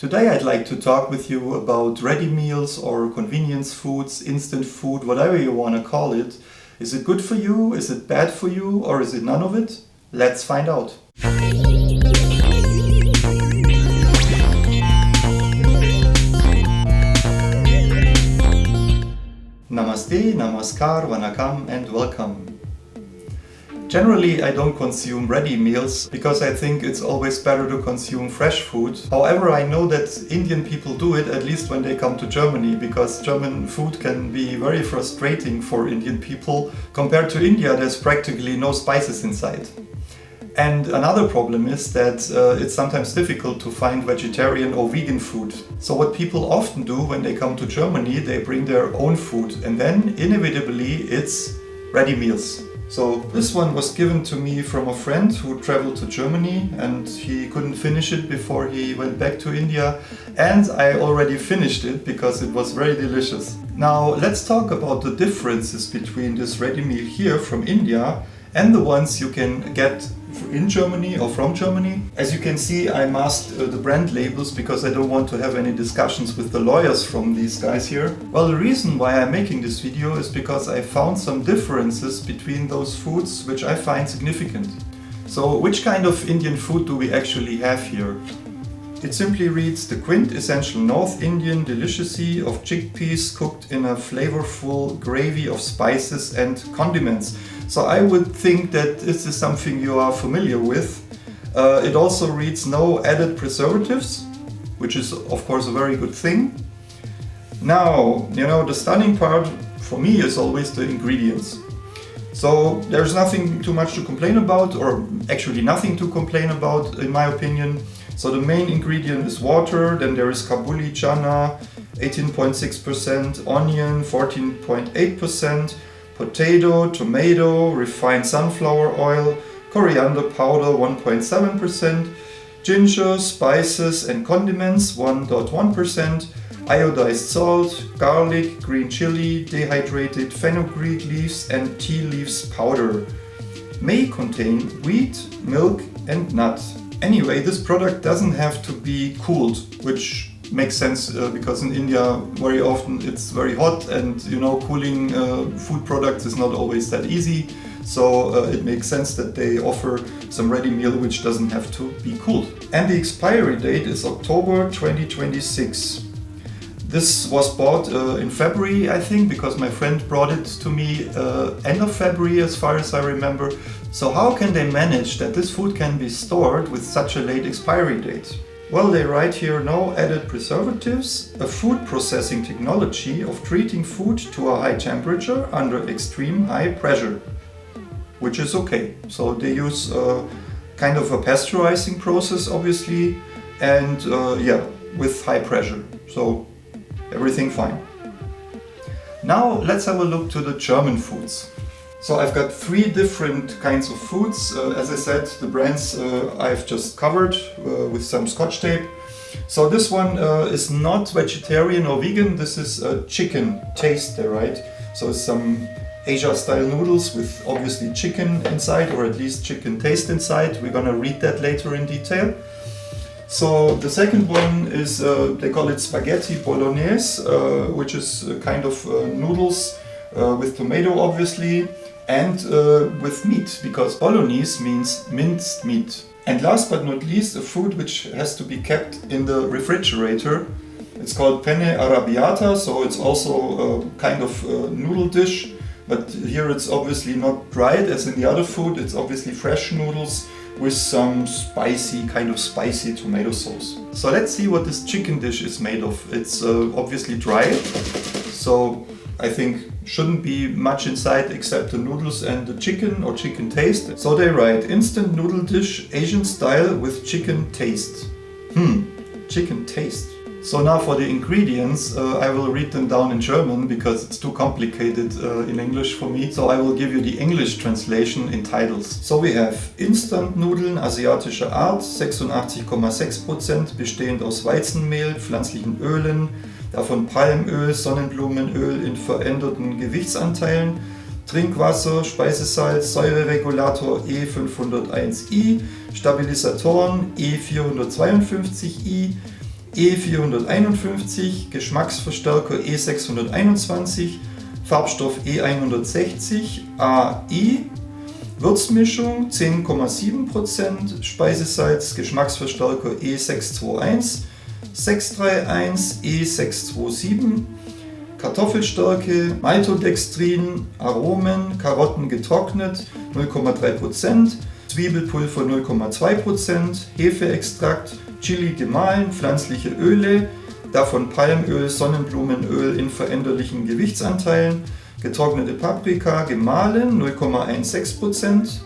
Today I'd like to talk with you about ready meals or convenience foods, instant food, whatever you want to call it. Is it good for you? Is it bad for you? Or is it none of it? Let's find out. Namaste, Namaskar, Vanakkam and welcome. Generally, I don't consume ready meals because I think it's always better to consume fresh food. However, I know that Indian people do it, at least when they come to Germany, because German food can be very frustrating for Indian people. Compared to India, there's practically no spices inside. And another problem is that it's sometimes difficult to find vegetarian or vegan food. So what people often do when they come to Germany, they bring their own food, and then inevitably it's ready meals. So this one was given to me from a friend who traveled to Germany and he couldn't finish it before he went back to India, and I already finished it because it was very delicious. Now let's talk about the differences between this ready meal here from India and the ones you can get in Germany or from Germany. As you can see, I masked the brand labels because I don't want to have any discussions with the lawyers from these guys here. Well, the reason why I'm making this video is because I found some differences between those foods which I find significant. So which kind of Indian food do we actually have here? It simply reads the quintessential North Indian delicacy of chickpeas cooked in a flavorful gravy of spices and condiments. So I would think that this is something you are familiar with. It also reads no added preservatives, which is of course a very good thing. Now, the stunning part for me is always the ingredients. So there's nothing too much to complain about, or actually nothing to complain about in my opinion. So the main ingredient is water, then there is Kabuli chana, 18.6%, onion, 14.8%, potato, tomato, refined sunflower oil, coriander powder, 1.7%, ginger, spices and condiments, 1.1%, iodized salt, garlic, green chili, dehydrated fenugreek leaves and tea leaves powder. May contain wheat, milk and nuts. Anyway, this product doesn't have to be cooled, which makes sense because in India very often it's very hot and cooling food products is not always that easy. So it makes sense that they offer some ready meal which doesn't have to be cooled. And the expiry date is October 2026. This was bought in February, I think, because my friend brought it to me end of February as far as I remember. So how can they manage that this food can be stored with such a late expiry date? Well, they write here no added preservatives, a food processing technology of treating food to a high temperature under extreme high pressure, which is okay. So they use kind of a pasteurizing process obviously, and with high pressure. So everything fine. Now let's have a look to the German foods. So I've got three different kinds of foods. As I said, the brands I've just covered with some scotch tape. So this one is not vegetarian or vegan. This is chicken taste, right? So it's some Asia style noodles with obviously chicken inside, or at least chicken taste inside. We're gonna read that later in detail. So the second one is, they call it spaghetti bolognese, which is a kind of noodles with tomato obviously, and with meat, because bolognese means minced meat. And last but not least, a food which has to be kept in the refrigerator. It's called penne arrabbiata, so it's also a kind of noodle dish, but here it's obviously not dried as in the other food. It's obviously fresh noodles with some kind of spicy tomato sauce. So let's see what this chicken dish is made of. It's obviously dry, so I think shouldn't be much inside except the noodles and the chicken or chicken taste. So they write instant noodle dish Asian style with chicken taste. Chicken taste. So now for the ingredients, I will read them down in German because it's too complicated in English for me. So I will give you the English translation in titles. So we have Instant Nudeln asiatischer Art, 86,6%, bestehend aus Weizenmehl, pflanzlichen Ölen, davon Palmöl, Sonnenblumenöl in veränderten Gewichtsanteilen, Trinkwasser, Speisesalz, Säureregulator E501i, Stabilisatoren E452i, E451, Geschmacksverstärker E621, Farbstoff E160, AI, Würzmischung 10,7%, Speisesalz, Geschmacksverstärker E621, 631, E627, Kartoffelstärke, Maltodextrin, Aromen, Karotten getrocknet 0,3%, Zwiebelpulver 0,2%, Hefeextrakt, Chili gemahlen, pflanzliche Öle, davon Palmöl, Sonnenblumenöl in veränderlichen Gewichtsanteilen, getrocknete Paprika gemahlen 0,16%,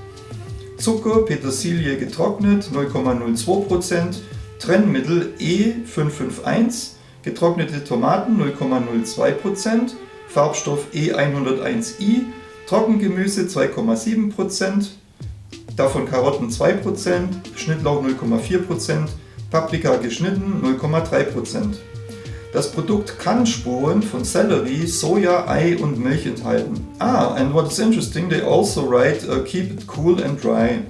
Zucker, Petersilie getrocknet 0,02%, Trennmittel E551, getrocknete Tomaten 0,02%, Farbstoff E101i, Trockengemüse 2,7%, davon Karotten 2%, Schnittlauch 0,4%, Paprika geschnitten 0,3%. Das Produkt kann Spuren von Sellerie, Soja, Ei und Milch enthalten. And what is interesting, they also write keep it cool and dry.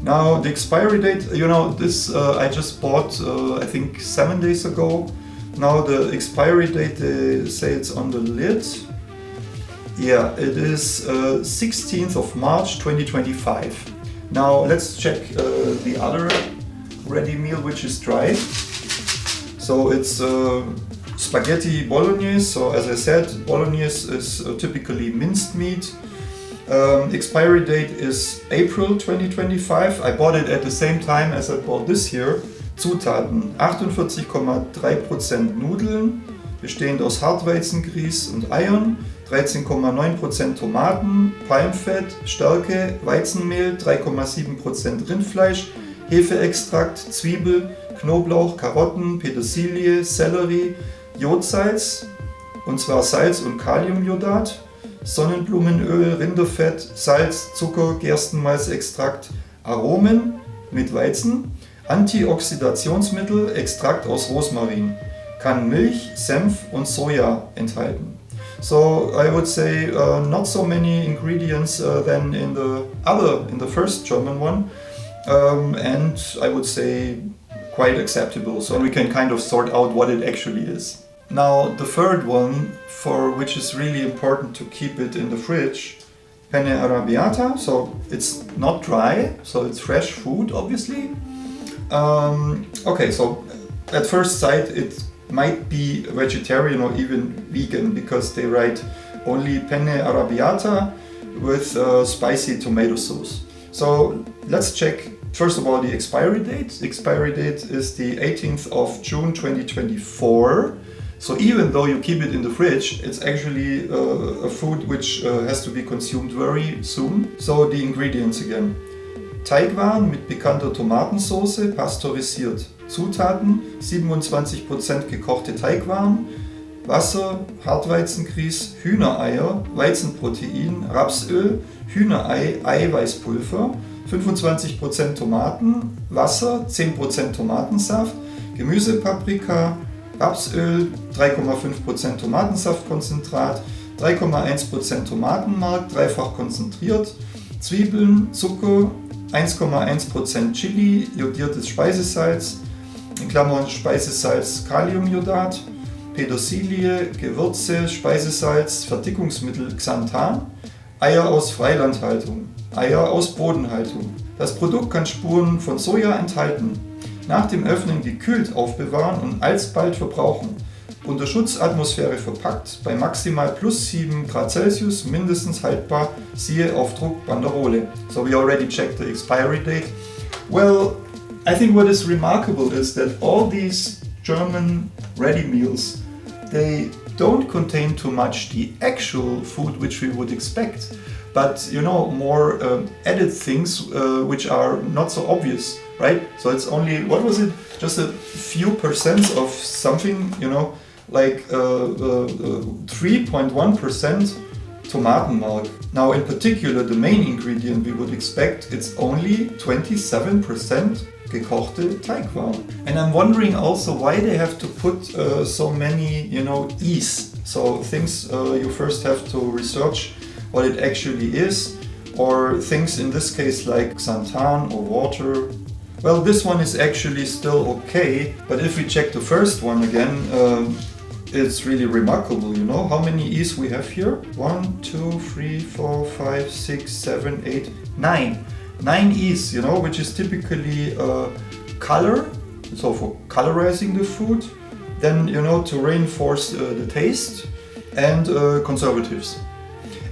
Now the expiry date, this I just bought I think 7 days ago. Now the expiry date, they say it's on the lid. Yeah, it is 16th of March 2025. Now let's check the other ready meal, which is dry. So it's spaghetti bolognese. So as I said, bolognese is typically minced meat. Expiry date is April 2025. I bought it at the same time as I bought this here. Zutaten: 48,3% Nudeln, bestehend aus Hartweizengrieß und Eiern, 13,9% Tomaten, Palmfett, Stärke, Weizenmehl, 3,7% Rindfleisch, Hefeextrakt, Zwiebel, Knoblauch, Karotten, Petersilie, Sellerie, Jodsalz, und zwar Salz und Kaliumjodat, Sonnenblumenöl, Rinderfett, Salz, Zucker, Gerstenmalzextrakt, Aromen mit Weizen, Antioxidationsmittel, Extrakt aus Rosmarin, kann Milch, Senf und Soja enthalten. So I would say not so many ingredients than in the first German one, and I would say quite acceptable. So we can kind of sort out what it actually is. Now the third one, for which is really important to keep it in the fridge, penne arrabbiata. So it's not dry, so it's fresh food, obviously. Okay, so at first sight it might be vegetarian or even vegan, because they write only penne arrabbiata with spicy tomato sauce. So let's check first of all the expiry date. The expiry date is the 18th of June 2024. So even though you keep it in the fridge, it's actually a food which has to be consumed very soon. So the ingredients again: Teigwaren mit pikanter Tomatensauce, pasteurisiert. Zutaten: 27% gekochte Teigwaren, Wasser, Hartweizengrieß, Hühnereier, Weizenprotein, Rapsöl, Hühnerei, Eiweißpulver, 25% Tomaten, Wasser, 10% Tomatensaft, Gemüsepaprika, Rapsöl, 3,5% Tomatensaftkonzentrat, 3,1% Tomatenmark, dreifach konzentriert, Zwiebeln, Zucker, 1,1% Chili, jodiertes Speisesalz, in Klammern Speisesalz Kaliumjodat, Petersilie, Gewürze, Speisesalz, Verdickungsmittel Xanthan, Eier aus Freilandhaltung, Eier aus Bodenhaltung. Das Produkt kann Spuren von Soja enthalten. Nach dem Öffnen gekühlt aufbewahren und alsbald verbrauchen. Unter Schutzatmosphäre verpackt, bei maximal +7 Grad Celsius, mindestens haltbar, siehe Aufdruck Banderole. So we already checked the expiry date. Well, I think what is remarkable is that all these German ready meals, they don't contain too much the actual food which we would expect, but more added things which are not so obvious, right? So it's only, what was it, just a few percent of something, like 3.1% Tomatenmark. Now in particular, the main ingredient we would expect, it's only 27% gekochte Teigwaren. And I'm wondering also why they have to put so many, E's. So things you first have to research what it actually is, or things in this case like xanthan or water, Well, this one is actually still okay, but if we check the first one again, it's really remarkable, you know, how many E's we have here? 1, 2, 3, 4, 5, 6, 7, 8, 9. 9 E's, you know, which is typically color, so for colorizing the food, then, you know, to reinforce the taste, and conservatives.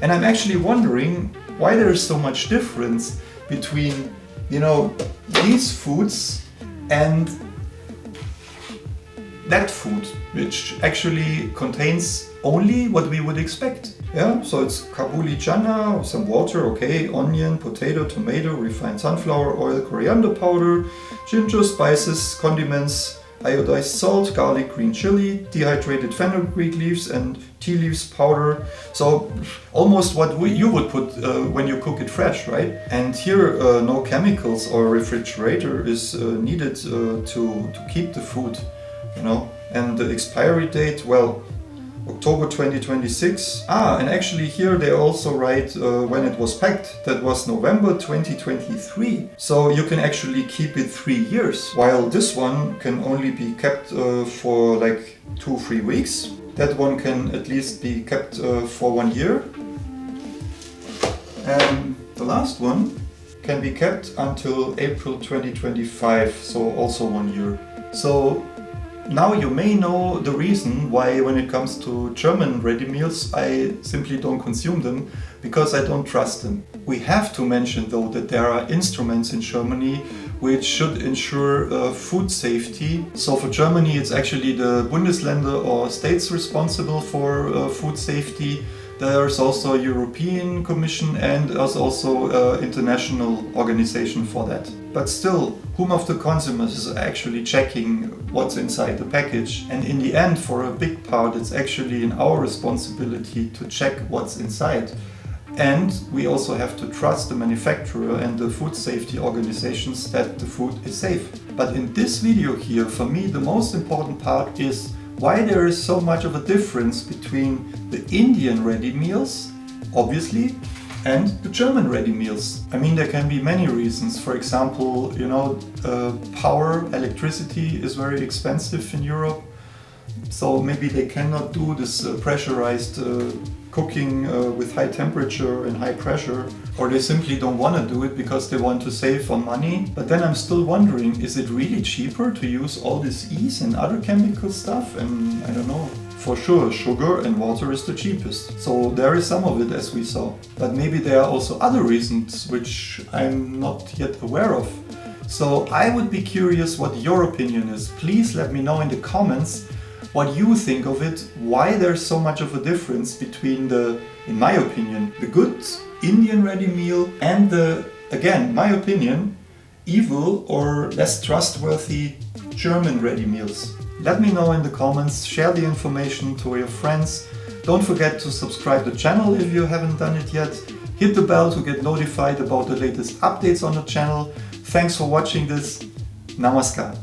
And I'm actually wondering why there is so much difference between, you know, these foods and that food, which actually contains only what we would expect. Yeah, so it's Kabuli chana, some water, okay, onion, potato, tomato, refined sunflower oil, coriander powder, ginger, spices, condiments, iodized salt, garlic, green chili, dehydrated fenugreek leaves and tea leaves powder. So almost what you would put when you cook it fresh, right? And here no chemicals or refrigerator is needed to keep the food, you know. And the expiry date, well, October 2026. And actually here they also write when it was packed. That was November 2023. So you can actually keep it 3 years, while this one can only be kept for like 2-3 weeks. That one can at least be kept for 1 year. And the last one can be kept until April 2025, so also 1 year. So now you may know the reason why when it comes to German ready meals I simply don't consume them, because I don't trust them. We have to mention though that there are instruments in Germany which should ensure food safety. So for Germany it's actually the Bundesländer or states responsible for food safety. There's also a European Commission and there's also an international organization for that. But still, whom of the consumers is actually checking what's inside the package? And in the end, for a big part, it's actually in our responsibility to check what's inside. And we also have to trust the manufacturer and the food safety organizations that the food is safe. But in this video here, for me, the most important part is why there is so much of a difference between the Indian ready meals, obviously, and the German ready meals. I mean, there can be many reasons. For example, you know, power, electricity is very expensive in Europe. So maybe they cannot do this pressurized cooking with high temperature and high pressure, or they simply don't want to do it because they want to save on money. But then I'm still wondering, is it really cheaper to use all this yeast and other chemical stuff? And I don't know. For sure, sugar and water is the cheapest. So there is some of it, as we saw. But maybe there are also other reasons which I'm not yet aware of. So I would be curious what your opinion is. Please let me know in the comments what you think of it, why there's so much of a difference between the, in my opinion, the good Indian ready meal and the, again, my opinion, evil or less trustworthy German ready meals. Let me know in the comments, share the information to your friends. Don't forget to subscribe to the channel if you haven't done it yet. Hit the bell to get notified about the latest updates on the channel. Thanks for watching this. Namaskar.